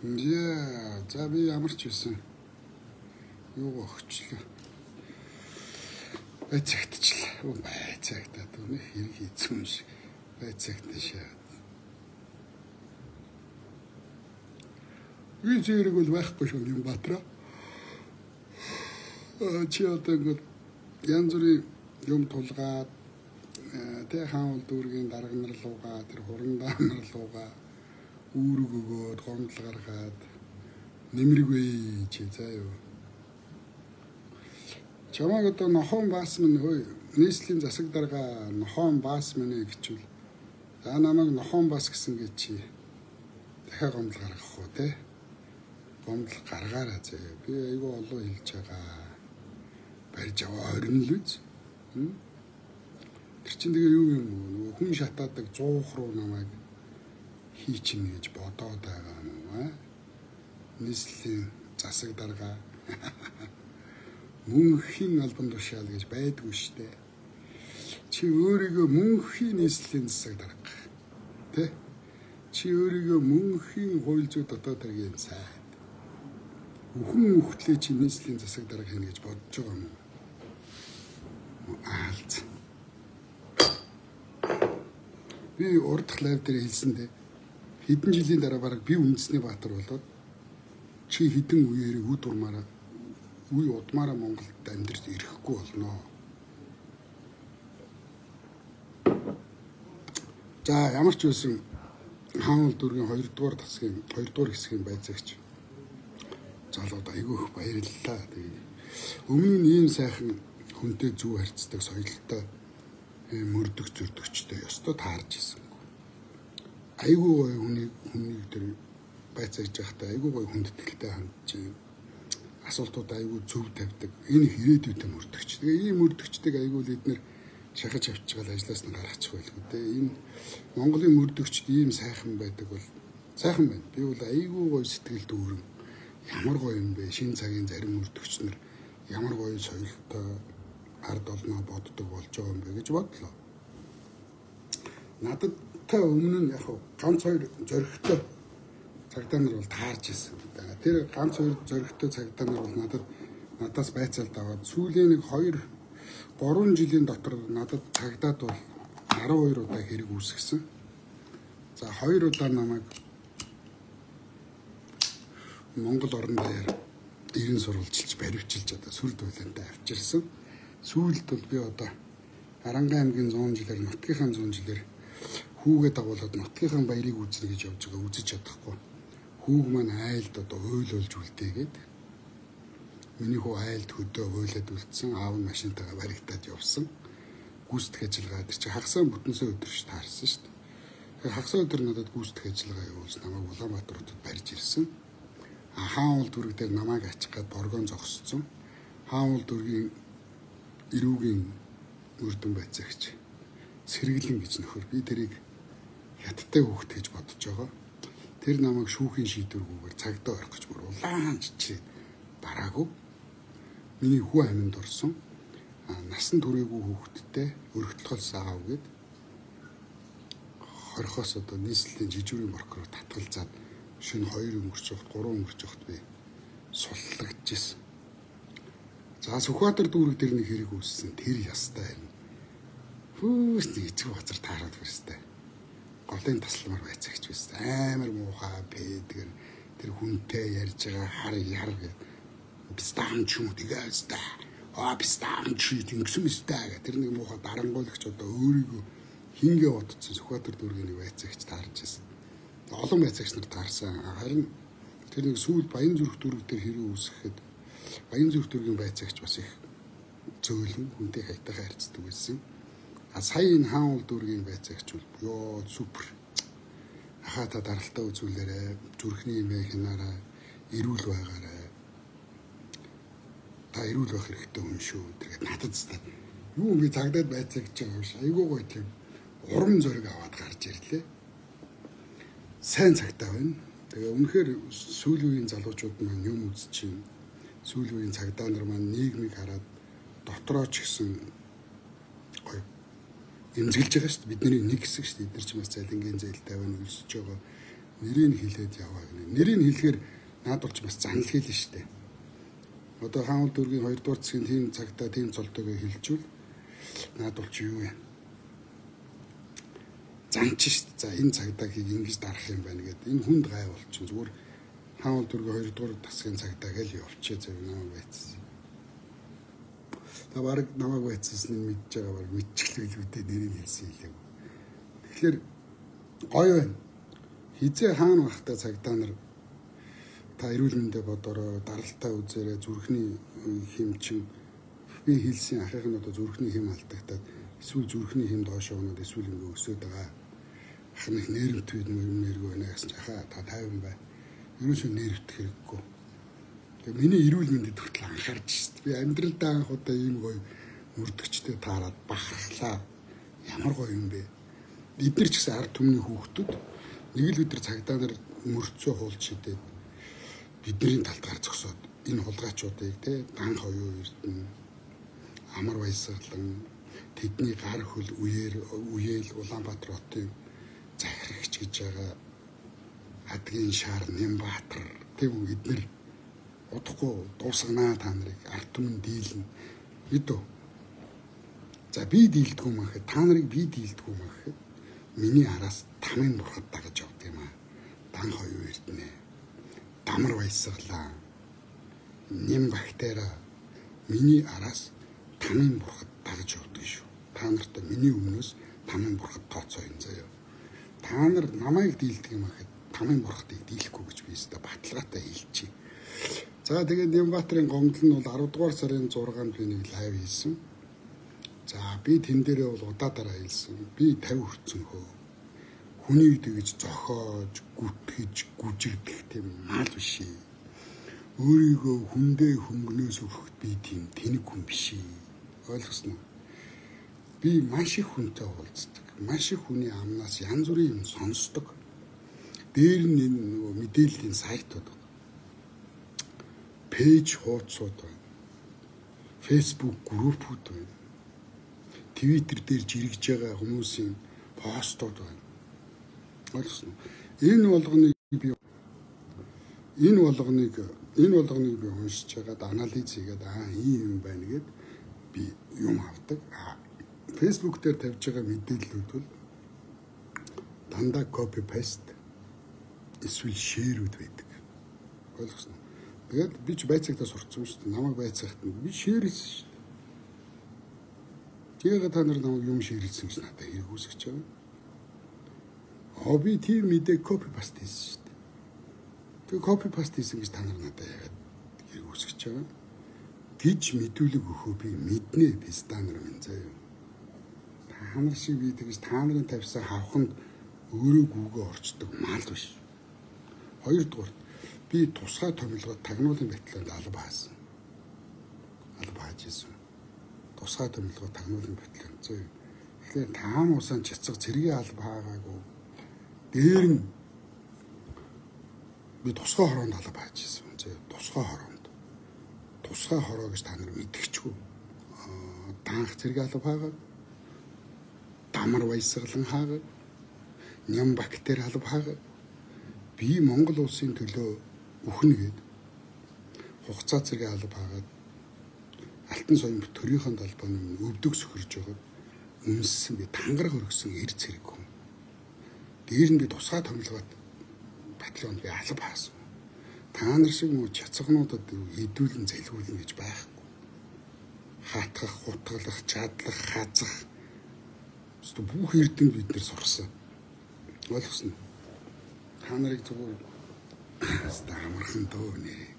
Яа, за би ямар ч байсан. Юу өгчлээ. Байцаагтчлаа. Байцаагтаад өнөх хэрэг хийцэн шиг. Байцаагташаа. Би зэрэг бол байхгүй шүү юм Батраа. Чи одоо ингээд янз бүрийн юм тулгаад тэг хаан дүүргийн дарга нар луугаа тэр хурандаа нар луугаа үүрэг өгөөд гомдол гаргаад нэмэргүй чи заа юу. Чамаг одоо нохон баас минь хөөе нийслэлийн засаг дарга нохон баас минь гэчвэл за намайг нохон баас гэсэн гэж чи дахиад гомдол гаргах уу те. Гомдол гаргаараа заа. Би айгүй олон хэлж байгаа. Барьж аваа 20 л үз. Тэр чинь тэгээ юу юм нөгөө хүн шатаадаг 100 руу намайг хийчихнэ гэж бодоод байгаа юм аа. Нийслэлийн засаг дарга мөнхийн албан тушаал гэж байдгүй штэ. Чи өөрийгөө мөнхийн нийслэлийн засаг дарга тэ? Чи өөрийгөө мөнхийн хууль зүйн дотоод хэргийн сайд. Хүн хөлтлөө чи нийслэлийн засаг дарга хийнэ гэж бодож байгаа юм уу? Аалз. Би урдх лайв дээр хэлсэндээ хэдэн жилийн дараа бараг би үндэсний баатар болоод чи хэдэн үеэрээ үе удмаараа Монголд амьдрал ирэхгүй болно. За ямар ч байсан хаан дүүргийн 2 дугаар тасгийн 2 дугаар хэсгийн байцаагч залууд айгүй их баярлалаа. Тэгээ өмнө нь ийм сайхан хүнтэй зүв харьцдаг соёлтой мөрдөх зөрдөгчтэй ёстой таарж исэн. Айгүй гоё хүнийг тэр байцаагч байхдаа айгүй гоё хүндэтгэлтэй хандж асуултууд айгүй зөв тавьдаг. Энэ ирээдүйтэй мөрдөгч. Тэгээ ийм мөрдөгчдөг айгүй л эднэр шахаж авчгаал ажлаас нь гаргачих байлгүй дээ. Энэ Монголын мөрдөгчд ийм сайхан байдаг бол сайхан байна. Би бол айгүй гоё сэтгэл дүүрэн ямар гоё юм бэ? Шинэ цагийн зарим мөрдөгч нар ямар гоё соёлтой ард олноо боддог болж байгаа юм бэ гэж бодлоо. Надад та өмнө нь яг ганц хоёр зөрөгтэй цагдаа нар бол таарж исэн. Тэр ганц хоёр зөрөгтэй цагдаа нар бол надаас байцаалд аваад сүүлийн нэг 2-3 жилийн дотор надад цагдаад бол 12 удаа хэрэг үүсгэсэн. За 2 удаа намайг Монгол орон даяар ирэн сурвалжилж баривчилж одоо сүр дүүлэнтэй авчирсан. Сүүлд бол би одоо Харангай аймгийн 100 жилээр нутгийнхаа 100 жилээр хүүгээ дагуулад нутгийнхаа баярыг үзнэ гэж явж байгаа үзэж чадахгүй. Хүүг маань айлд одоо ойлуулж үлдээгээд миний хүү айлд хөдөө ойлоод үлдсэн. Аав нь машинтайгаа баригдаад явсан. Гүйцэтгэх ажиллагаа тэр чи хагасаа бүтэнсээ өдөрч таарсан шүү дээ. Тэгэхээр хагасаа өдөр надад гүйцэтгэх ажиллагаа явуулсан. Намайг Улаанбаатар хотод барьж ирсэн. Хаан уул дүрэг дээр намайг ачих гээд боргон зогсцсон. Хаан уул дүргийн эрүүгийн үрдэн байцаагч сэргэлэн гэж нөхөр би тэрийг хятадтай хүүхэд гэж бодож байгаа. Тэр намайг шүүхийн шийдвэргүйгээр цагдаа орох гэж бүр улаан чичээд бараагүй. Миний хүү аминд орсон. Насан туршаагүй хүүхэдтэй өргөдөлхөлсөн аав гээд хорхоос одоо нийслэлийн жижигүүрийн прокурор татгалзаад шөнө 2 өнгөрч явахт 3 өнгөрч явахт би суллагдчихсэн. За Сүхбаатар дүүрэг дээр нэг хэрэг үүссэн. Тэр ястай юм. Хүүс нэг эцэг бацар таараад байстай. Голын тасламар байцаагч байсан. Амар муухай пэдгэр тэр хүнтэй ярьж байгаа хар яр гэдэг. Бистан ч юм уу тэгээстэй. Бистан чи ингэсэн мэстэй гэх тэр нэг муухай дарангуйлагч одоо өөрийгөө хингээ бодцсон Сүхбаатар дүүргийн нэг байцаагч таарж байсан. Олон байцаагч нар таарсан. Харин тэр нэг сүүл Баян зүрх дүүрэг дээр хэрэг үүсгэхэд Баян зүрх дүүргийн байцаагч бас их зөөлөн хүнтэй хайтайхан харьцдаг байсан. Сая энэ хаан уул дүүргийн байцаагч бол ёо супер. Ахаа та даралтай үзүүлээрэ, зүрхний имээ хянаараа, эрүүл байгаарай. Та эрүүл байх хэрэгтэй хүн шүү. Тэгээд надад зү юу би цагдаад байцаагч байгаа юм шиг айгүй гоё тийм урам зориг аваад гарч ирлээ. Сайн цагтаа байна. Тэгээ үнэхээр сүүлийн үеийн залуучууд маань юм үзчихээн. Сүүлийн үеийн цагдаа нар маань нийгмийг хараад дотроо ч гэсэн гоё эмзэглэж байгаа шүү дээ. Бидний нэг хэсэг шүү дээ. Эдгээр ч бас цалингийн зээл тавиан өлсөж байгаа. Нэрийг хэлээд яваа гэнэ. Нэрийг хэлэхээр наад болж бас занлхий л шүү дээ. Одоо хаан дүүргийн 2 дугаар засгийн тийм цагтаа тийм цолтойгоо хэлжүүл наад болж юу вэ? Занч шүү дээ. За энэ цагдаа хийг ингэж дарах юм байна гэдэг. Энэ хүнд гай болчихно. Зүгээр хаан дүүргийн 2 дугаар засгийн цагтаа гэл явчихъя зөв намайг байцсан. Та бараг намайг байцсан нь мэдж байгаа бараг мэдчихлээ үүдээ нэрийг хэлсэн хэлэв. Тэгэхээр гоё байна. Хизээ хаана бахтай цагдаа нар та эрүүл мэндэ бодороо даралтаа үзээрэй зүрхний хэмчин би хэлсэн ахих нь одоо зүрхний хэм алдагтаад эсвэл зүрхний хэм доошоо өнөд эсвэл ингэ өсөд байгаа. Ах нэг нервтүүд юм нэргүй байна гэсэн чи хаа та 50 бай. Ерөөсөө нервтэх хэрэггүй. Тэгээ миний эрүүл мэндэд хүртэл анхаарч шít. Би амьдралдаа анх удаа ийм гоё мөрдөгчтэй таарад бахархлаа. Ямар гоё юм бэ? Бид нар ч гэсэн ард түмний хүүхдүүд нэг л өдөр цагдаа нар мөрцөө хуулж шидэд бидний талтгаар зогсоод энэ хулгайчуудыг те дан хоёу эрдэнэ амар баясгалан тэдний гар хөл үеэл Улаанбаатар хотын захирагч гэж байгаа Адгийн Шаар Нямбаатар тийм үү эднэр удахгүй дуусгана та нарыг ард түмэн дийлнэ мэдв. За би дийлдэггүй юм ахэд та нарыг би дийлдэггүй юм ахэд миний араас тамийн бурхад дагаж явд юм аа. Дан хоёу эрдэнэ. Дамар баясгалаа. Нямбактера миний араас тамийн бурхад дагаж явдаг шүү. Та нартай миний өмнөөс тамийн бурхад тооцоо юм заяа. Та нар намайг дийлдэг юм ахэд тамийн бурхадыг дийлэхгүй гэж би өстө баталгаатай хэлчихье. За тэгээд Нямбаатарын гомдол нь бол 10 дугаар сарын 6-нд би нэг лайв хийсэн. За би тэн дээрээ бол удаадараа хэлсэн. Би 50 хүрсэн хөө. Хүний тэгж зохиож, гүтгэж, гүжигдэх тийм мал биш ээ. Өөрийгөө хүндээ хөнгөнөөс өгөхөд би тийм тэнэг хүн биш ээ. Ойлгосноо? Би маш их хүнтэй уулздаг. Маш их хүний амнаас янз бүрийн юм сонсдог. Дээр нь нөгөө мэдээллийн сайтууд байна. Пэйж хуудсууд байна. Facebook группүүд байна. Твиттер дээр жирэгж байгаа хүмүүсийн постууд байна. Ойлгосноо? Энэ болгоныг би уншиж байгаад анализ хийгээд ийм юм байна гэд би юм авдаг. Facebook дээр тавьж байгаа мэдээллүүд бол дандаа copy paste эсвэл share-үүд байдаг. Ойлгосноо? Тэгээд би ч байцаагтаа сурцсан шүү дээ. Намайг байцаагт нь би share хийсэн шүү дээ. Тэгээд та нар намайг юм share хийсэн гэж надад хэрэг үүсгэж байгаа. Би тийм мэдээ copy paste хийсэн шүү дээ. Тэгээд copy paste хийсэн гэж та нар надад яагаад хэрэг үүсгэж байгаа? Гэж мэдүүлэг өгөө би мэднэ пистанер минь заяа. Та нар шиг би тэгж та нарын тавьсан хавханд өөрөө гүгөө орчдөг мал биш. Хоёрдугаар би тусгай томилгоод тагнуулын баталгаанд алба хаасан. Алба хаажсэн. Тусгай томилгоод тагнуулын баталгаанд заяа. Тэгэхээр таам усан чацаг цэргийн алба хаагаагүй. Дээр нь би тусгай хороонд алба хаажсэн. Заяа. Тусгай хороонд. Тусгай хороо гэж та нар мэдчихгүй. Таанх цэргийн алба хаагаад дамар баясгалан хаагаад Нямбактер алба хаагаад би Монгол улсын төлөө үхнэ гээд хугацаа цэргийн алба хаагаад Алтан соён төрийнхэн талбайд өвдөг сөхөрж байгаа үнссэн би тангараг өргөсөн эр цэрэг хүн. Дээр нь би тусгай томилгоод батальонд би алба хаасан. Та нар шиг муу чацгнуудад хэдүүлэн зэлгүүлнэ гэж байхгүй. Хаатгах, хутгалах, чадлах, хазах бүх эрдэнд бид нэр сурсан. Ойлгосноо? Та нарыг зүгээр амархан дөө нэрээ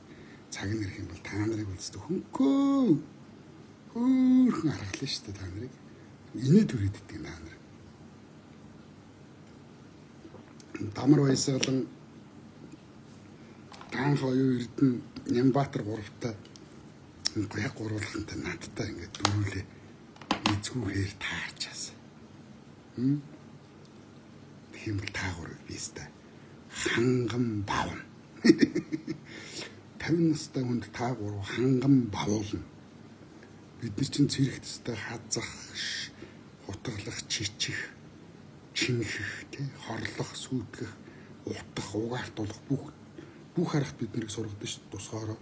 цаг нэрх юм бол та нарыг үздэг хөнгөө хөөрхөн харгалаа шүү дээ та нарыг. Инээд түрээд иддэг та нар. Дамар баясгалан Дан хоёу эрдэнэ Нямбаатар гуравтай яг гурвуулхантай надтай ингээд дөрүүлээ эзгүүхээр таарчаасан. Тийм таагур бистэ ханган бавна. 50 настай хүнд таагур ханган бавуулна. Бид нар чинь цэрэгтстэй хазах, хутгалах, чичих, чингэх, хорлох, сүйтгэх утах, угаах, дулах бүх харахт биднийг сургадаг шүү дээ тусгаараа.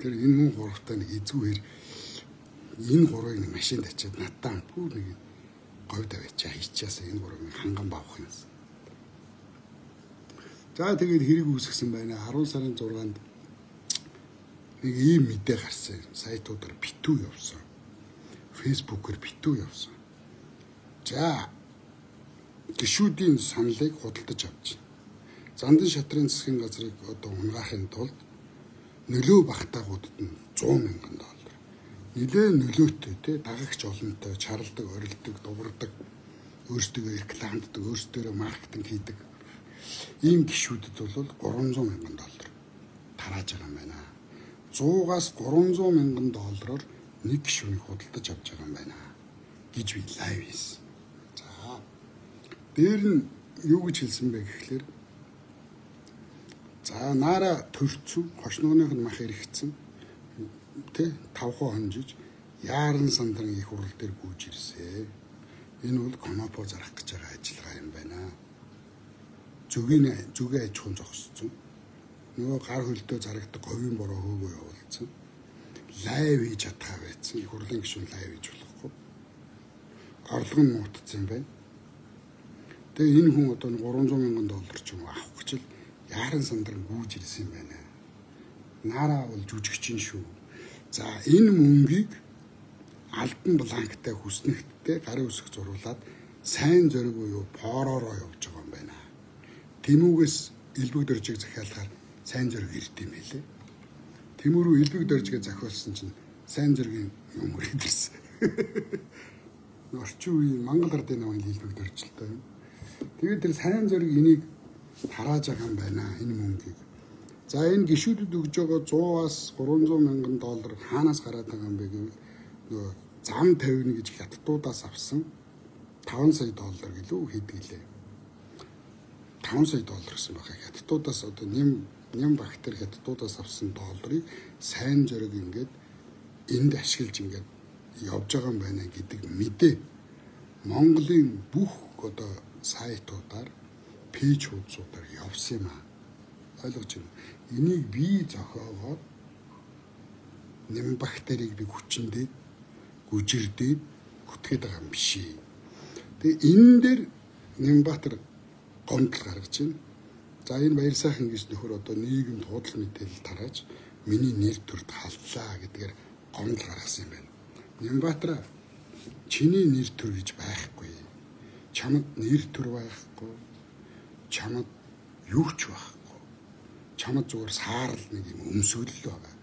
Тэр энэ мөн гуравтаа нэг эзүүхээр энэ гурвыг нэг машинд ачаад надтай бүр нэг говьд аваачаа хийчихээс энэ гурвыг ханган бавах юм. За тэгээд хэрэг үүсгэсэн байна. 10 сарын 6-нд нэг ийм мэдээ гарсан. Сайтуудаар битүү явсан. Фэйсбүүкээр битүү явсан. За гишүүдийн саналыг худалдаж авч байна. Зандын шатрын засгийн газрыг одоо унгаахын тулд нөлөө багтаагуудад нь $100,000. Нилээн нөлөөтэй те дагагч олонтой, чарладаг, орилдог, дубардаг, өөрсдөө рекламддаг, өөрсдөө маркетинг хийдэг. Ийм гишүүдэд бол $300,000 тарааж байгаа юм байна. 100-аас $300,000 нэг гишүүнийг худалдаж авч байгаа юм байна гэж би лайв хийсэн. За дээр нь юу гэж хэлсэн бэ гэхлээр за наара төрцөн, хошнооных нь мах эргэцэн тэ 5 хонжиж яаран сандрын их хурал дээр гүйж ирсэ. Энэ бол конопо зарах гэж байгаа ажиллагаа юм байна. Зүгийн аж ахуйн зогссон. Нөгөө гар хөлдөө зарагддаг говийн бороо хөөгөө явуулсан. Лайв хийж чадхаа байсан. Их хурлын гишүүн лайв хийж болохгүй. Орлого нь муутцсан байна. Тэгээ энэ хүн одоо $300,000 ч юм авах гэж л яаран сандран гүйж ирсэн юм байна. Наараа бол жүжигчин шүү. За энэ мөнгийг альбан бланктай хүснэгттэй гарын үсэг зуруулаад сайн зориг буюу поророо явуулж байгаа юм байна. Тэмүүгээс элбэг дөржиг захиалахаар сайн зориг ирд юм хэлээ. Тэмүүрүү элбэг дөржигээ захиалсан чинь сайн зоригийн юм ирдэрсэн. Орчин үеийн Монгол ардын намын элбэг дөржилтэй юм. Тэгээд тэр сайн зориг энийг тарааж байгаа юм байна энэ мөнгийг. За энэ гишүүдэд өгж байгаа $100-аас $300,000 хаанаас гараад байгаа юм бэ гэвэл нөгөө зам тавина гэж хятадуудаас авсан $5 сая гэлөө хийдгэлээ. $5 сая гэсэн байгаа. Хятадуудаас одоо ням бактери хятадуудаас авсан долларыг сайн зориг ингээд энд ашиглаж ингээд явж байгаа юм байна гэдэг мэдээ Монголын бүх одоо сайтуудаар пэйж хуудсуудаар явсан юм аа. Ойлгож байна. Энийг би зохиогоод нэм бактерийг би хүчиндээ гүжирдээд хүтгээд байгаа юм биш. Тэгээ энэ дээр Нямбатар гомдол гаргаж байна. За энэ баяр сайхан гэж нөхөр одоо нийгэмд худал мэдээлэл тарааж миний нэр төрд халдлаа гэдгээр гомдол гаргасан юм байна. Нямбатар чиний нэр төр гэж байхгүй. Чамд нэр төр байхгүй. Чамд юу ч байхгүй. Чамд зүгээр саарл нэг юм өмсгөл байгаа.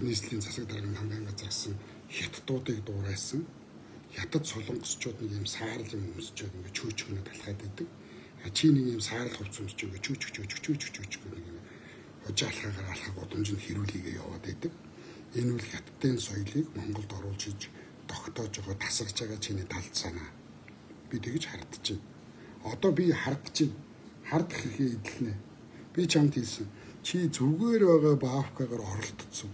Нийслэлийн засаг даргын хамгийн газарсан хятадуудыг дуурайсан. Хятад солонгосчууд нэг юм саарл юм өмсчөөд ингээ чөөчгөнө талхаад идэг. Чи нэг юм саарл хувц өмсч ингээ чөөчг нэг юм хожаалхаагаар алхах удамжинд хэрүүлээгээ яваад идэг. Энэ үл хятадын соёлыг Монголд оруулж иж тогтоож байгаа тасагч байгаа чиний талд санаа. Би тэгж хардж байна. Одоо би харагдаж байна. Хардах хэрэг идэлнэ. Би чамд хэлсэн. Чи зүгээр байгаа баавкагаар оролдсон.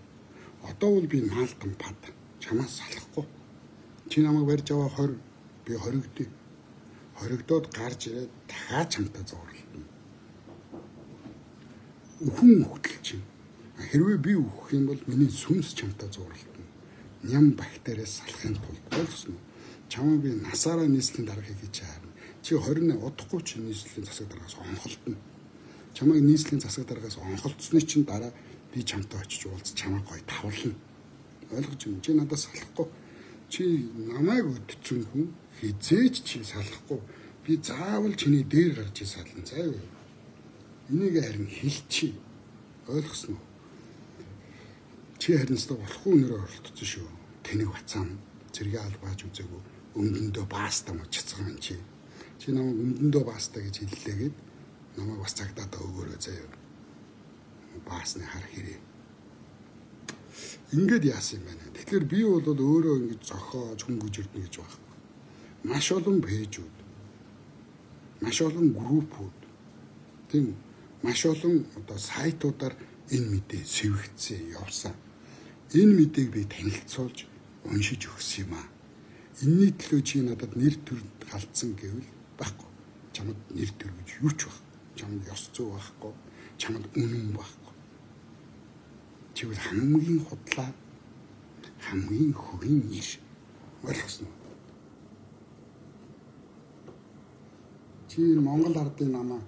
Одоо бол би маалтан пад. Чамаас салахгүй. Чи намайг барьж аваа 20. Би 20 хоригдоод гарч ирээд дахиад чамтай зурлална. Үхэн хөтөл чинь. Хэрвээ би үхэх юм бол миний сүнс чамтай зурлална. Ням бактериас салахын тулд ойлгосон уу? Чамаа би насаараа нийслэлийн даргаыг хийж харна. Чи 28 удахгүй чи нийслэлийн засаг даргаас онхолдно. Чамайг нийслэлийн засаг даргаас онхолцсны чинь дараа би чамтай очиж уулз чамайг гоё тавлна. Ойлгож байна. Чи надаас салахгүй. Чи намайг өдцөн хүн хизээч чи салахгүй. Би заавал чиний дээр гарч сална. Заа юу? Энийг харин хэлчихье. Ойлгосноо? Чи харин ч болохгүй нэрээр оролцсон шүү. Тэнэг бацаан зэрэг албааж үзээгүй. Өмдөндөө бааста мочцсон юм чи. Чи намайг өмдөндөө бааста гэж хэллээгээд намайг бас цагдаад өгөөрэй заяа. Баасны хар хэрэг. Ингээд яасан юм байна. Тэгэхээр би бол өөрөө ингэж зохиож хөнгөж ирдэ гэж байна. Маш олон пэйжүүд, маш олон группүүд, тийм маш олон одоо сайтуудаар энэ мэдээ сэвэгдсэн явсан. Энэ мэдээг би танилцуулж уншиж өгсөн юм аа. энэний төлөө чи надад нэр төр галдсан гэвэл байхгүй. Чамд нэр төр гэж юу ч байх. Чамд ёс зүй байхгүй. Чамд үнэн байхгүй. Чи бол хамгийн худлаа, хамгийн хөгийн ир. Ойлгосноо. Чи Монгол ардын намаа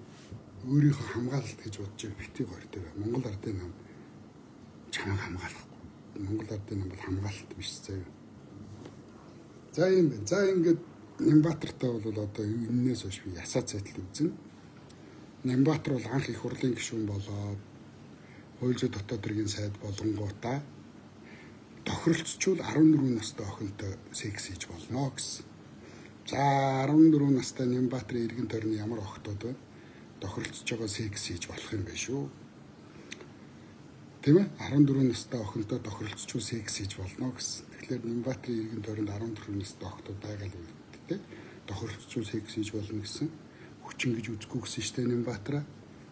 өөрийнхөө хамгаалалт гэж бодож битгий гордоо. Монгол ардын нам чамайг хамгаалахгүй. Монгол ардын нам бол хамгаалалт биш заяа. За юм байна. За ингээд Нямбатартай бол одоо энээс хойш би ясаа цайтал үзнэ. Нямбатар бол анх их хурлын гишүүн болоод хууль зүйн дотоод хэргийн сайд болонгуудаа тохиролцчул 14 настай охинтой секс хийж болно гэсэн. За 14 настай Нямбатарын иргэн тойрны ямар охтууд вэ? Тохиролцож байгаа секс хийж болох юм байна шүү. Тийм ээ? 14 настай охинтой тохиролцож секс хийж болно гэсэн. Тэгэхээр Нямбатарын иргэн тойронд 14 настай охтууд байгаа л үү? Тэ? Тохиролцож секс хийж болно гэсэн. Хүчин гэж үзэхгүй гэсэн штэ Нямбатараа.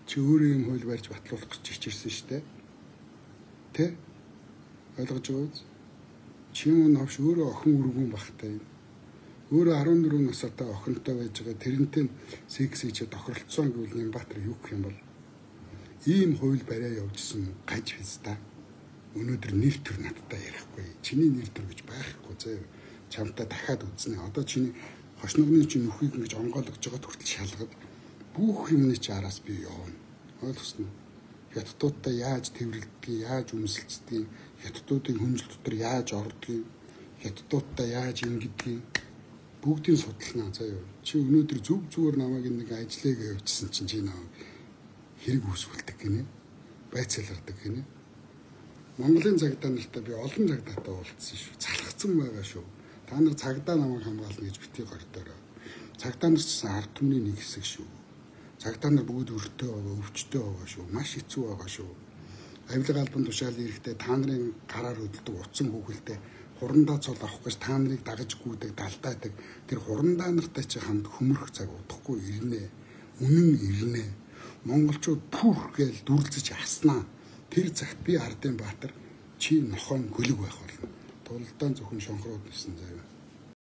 Чи өөрөө юм хууль барьж батлуулах гэж хичээрсэн штэ. Тэ? Ойлгож байгаа үз? Чи юм навш өөрөө охин үргэн бахтай. Өөрөө 14 настай охинтой байж байгаа тэрнтэй секс хийж тохиролцсон гэвэл Нямбатар юу гэх юм бол ийм хууль бариа явуулсан гаж фиста. Өнөөдөр нэр төр надтай ярихгүй. Чиний нэр төр гэж байхгүй заяа. Чамтай дахиад үзнэ. Одоо чиний хошногны чинь нөхийг ингэж онгойлгож байгаа хүртэл шалгад бүх юмны чи араас би явна. Ойлгосноо. Хятадуудтай яаж тэрвэрлдгийг, яаж өмсөлцдгийг, хятадуудын хүнжил дотор яаж ордгийг, хятадуудтай яаж ингэдгийг бүгдийг судалнаа заяа. Чи өнөөдөр зөв зүгээр намайг нэг ажиллааг явуулсан чинь чи намайг хэрэг үүсүүлдэг гинэ. Байцаалгадаг гинэ. Монголын цагдаа нартай би олон цагдаатай уулзсан шүү. Залхацсан байгаа шүү. Та нар цагдаа намайг хамгаална гэж битгий гордороо. Цагдаа нар ч гэсэн ард түмний нэг хэсэг шүү. Цагдаа нар бүгд өртөө байгаа, өвчтөө байгаа шүү. Маш хэцүү байгаа шүү. Авилга албан тушаалын эрэхтэй та нарын гараар хөдөлдөг утсан хүүхэлдээ хурандаа цол авах гэж та нарыг дагаж гүйдэг, далдаадаг. Тэр хурандаа нартай чи хамт хөмөрөх цаг удахгүй ирнэ. Үнэн ирнэ. Монголчууд пүр гээл дүрлцэж аснаа. Тэр цагт би Ардын Баатар чи нохоо гөлөг байх болно. Тулдаан зөвхөн шонхрууд гэсэн заяа.